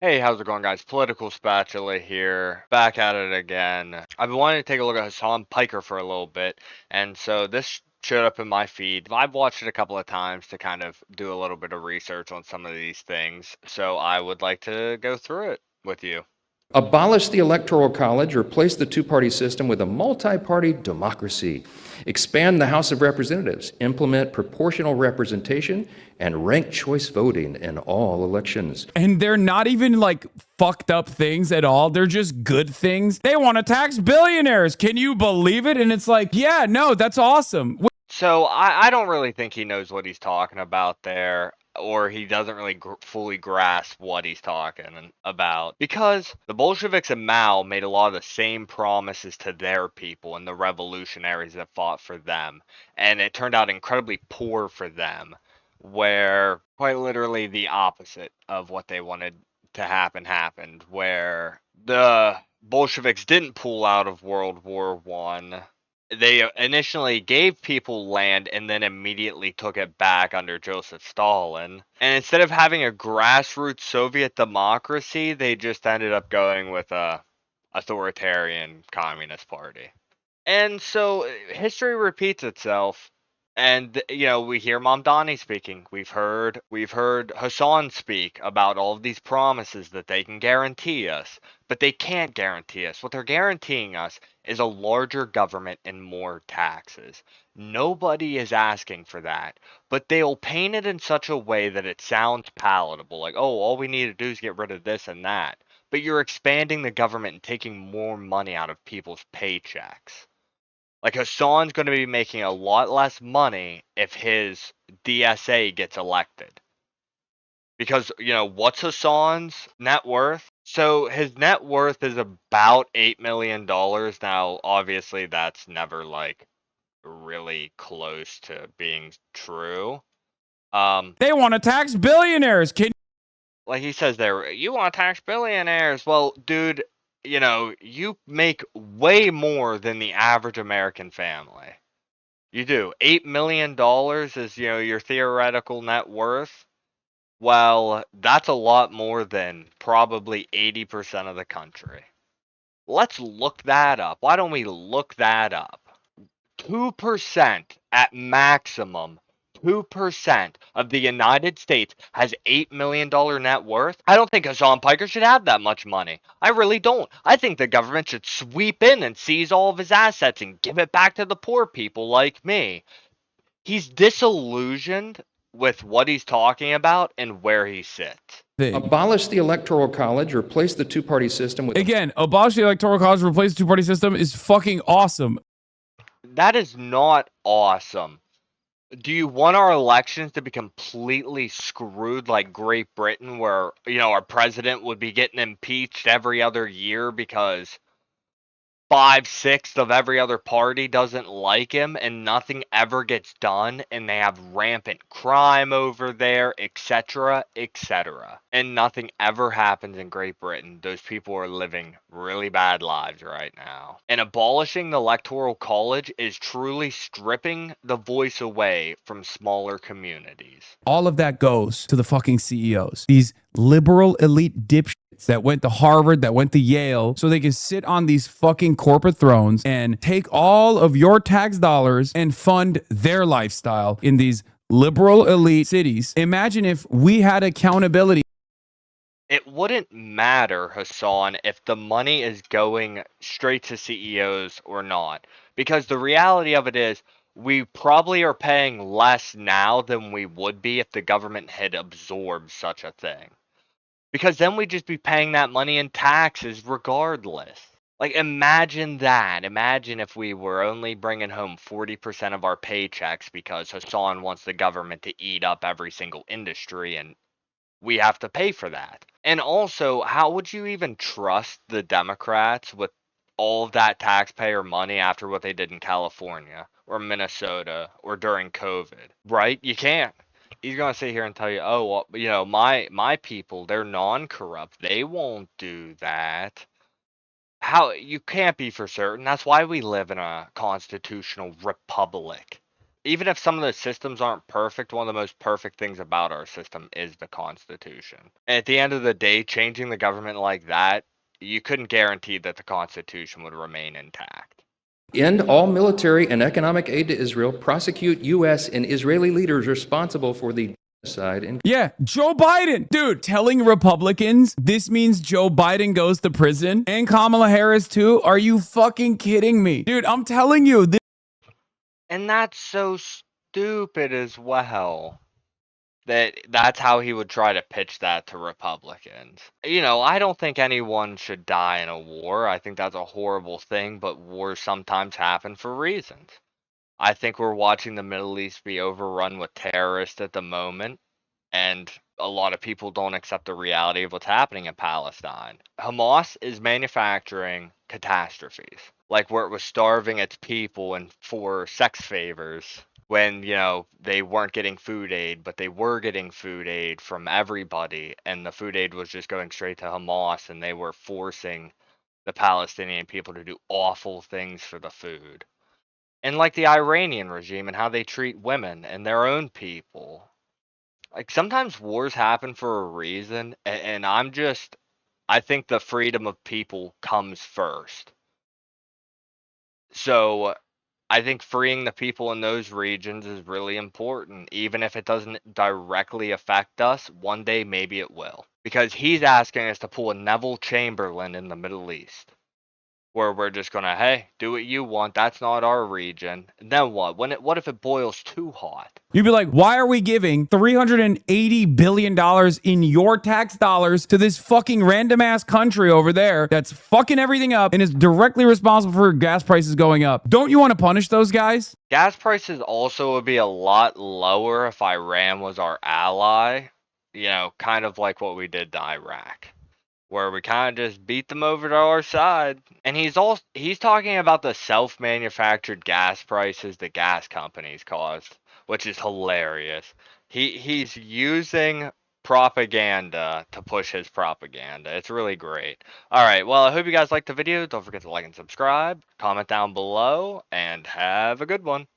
Hey, how's it going, guys? Political Spatula here, back at it again. I've been wanting to take a look at Hassan Piker for a little bit, and so this showed up in my feed. I've watched it a couple of times to kind of do a little bit of research on some of these things, so I would like to go through it with you. Abolish the Electoral College, replace the two-party system with a multi-party democracy. Expand the House of Representatives, implement proportional representation, and ranked choice voting in all elections. And they're not even like fucked up things at all. They're just good things. They want to tax billionaires. Can you believe it? And it's like, yeah, no, that's awesome. So I don't really think he knows what he's talking about there, or he doesn't really fully grasp what he's talking about. Because the Bolsheviks and Mao made a lot of the same promises to their people and the revolutionaries that fought for them, and it turned out incredibly poor for them, where quite literally the opposite of what they wanted to happen happened, where the Bolsheviks didn't pull out of World War One. They initially gave people land and then immediately took it back under Joseph Stalin. And instead of having a grassroots Soviet democracy, they just ended up going with a authoritarian communist party. And so history repeats itself. And we hear Mamdani speaking. We've heard Hassan speak about all of these promises that they can guarantee us, but they can't guarantee us. What they're guaranteeing us is a larger government and more taxes. Nobody is asking for that, but they'll paint it in such a way that it sounds palatable. Like, oh, all we need to do is get rid of this and that. But you're expanding the government and taking more money out of people's paychecks. Like Hassan's going to be making a lot less money if his DSA gets elected. Because, what's Hassan's net worth? So his net worth is about $8 million. Now, obviously, that's never like really close to being true. They want to tax billionaires. Can Like he says there, you want to tax billionaires. Well, dude, you make way more than the average American family. You do. $8 million is, your theoretical net worth. Well, that's a lot more than probably 80% of the country. Let's look that up. Why don't we look that up? 2% at maximum. 2% of the United States has $8 million net worth. I don't think Hassan Piker should have that much money. I really don't. I think the government should sweep in and seize all of his assets and give it back to the poor people like me. He's disillusioned with what he's talking about and where he sits. Abolish the Electoral College, replace the two-party system with... again, abolish the electoral college, replace the two-party system is fucking awesome. That is not awesome. Do you want our elections to be completely screwed like Great Britain, where, our president would be getting impeached every other year because 5/6 of every other party doesn't like him and nothing ever gets done and they have rampant crime over there, etc., etc. And nothing ever happens in Great Britain. Those people are living really bad lives right now. And abolishing the Electoral College is truly stripping the voice away from smaller communities. All of that goes to the fucking CEOs. These liberal elite dipshits that went to Harvard, that went to Yale, so they can sit on these fucking corporate thrones and take all of your tax dollars and fund their lifestyle in these liberal elite cities. Imagine if we had accountability. It wouldn't matter, Hassan, if the money is going straight to CEOs or not. Because the reality of it is, we probably are paying less now than we would be if the government had absorbed such a thing. Because then we'd just be paying that money in taxes regardless. Like, imagine that. Imagine if we were only bringing home 40% of our paychecks because Hassan wants the government to eat up every single industry and we have to pay for that. And also, how would you even trust the Democrats with all of that taxpayer money after what they did in California or Minnesota or during COVID? Right? You can't. He's gonna sit here and tell you, oh, well, my people, they're non-corrupt. They won't do that. How you can't be for certain. That's why we live in a constitutional republic. even if some of the systems aren't perfect, one of the most perfect things about our system is the Constitution. And at the end of the day, changing the government like that, you couldn't guarantee that the Constitution would remain intact. End all military and economic aid to Israel. Prosecute U.S. and Israeli leaders responsible for the genocide. Yeah, Joe Biden. Dude, telling Republicans this means Joe Biden goes to prison and Kamala Harris too? Are you fucking kidding me? Dude, I'm telling you. And that's so stupid as well. That's how he would try to pitch that to Republicans. You know, I don't think anyone should die in a war. I think that's a horrible thing, but wars sometimes happen for reasons. I think we're watching the Middle East be overrun with terrorists at the moment, and a lot of people don't accept the reality of what's happening in Palestine. Hamas is manufacturing catastrophes, like where it was starving its people and for sex favors when, you know, they weren't getting food aid, but they were getting food aid from everybody, and the food aid was just going straight to Hamas, and they were forcing the Palestinian people to do awful things for the food. And like the Iranian regime and how they treat women and their own people. Like sometimes wars happen for a reason, and I think the freedom of people comes first. So I think freeing the people in those regions is really important, even if it doesn't directly affect us. One day, maybe it will. Because he's asking us to pull a Neville Chamberlain in the Middle East, where we're just gonna, hey, do what you want. That's not our region. And then what? What if it boils too hot? You'd be like, why are we giving $380 billion in your tax dollars to this fucking random ass country over there that's fucking everything up and is directly responsible for gas prices going up? Don't you want to punish those guys? Gas prices also would be a lot lower if Iran was our ally. You know, kind of like what we did to Iraq, where we kind of just beat them over to our side. And he's talking about the self-manufactured gas prices the gas companies caused, which is hilarious. He's using propaganda to push his propaganda. It's really great. All right, well, I hope you guys liked the video. Don't forget to like and subscribe, comment down below, and have a good one.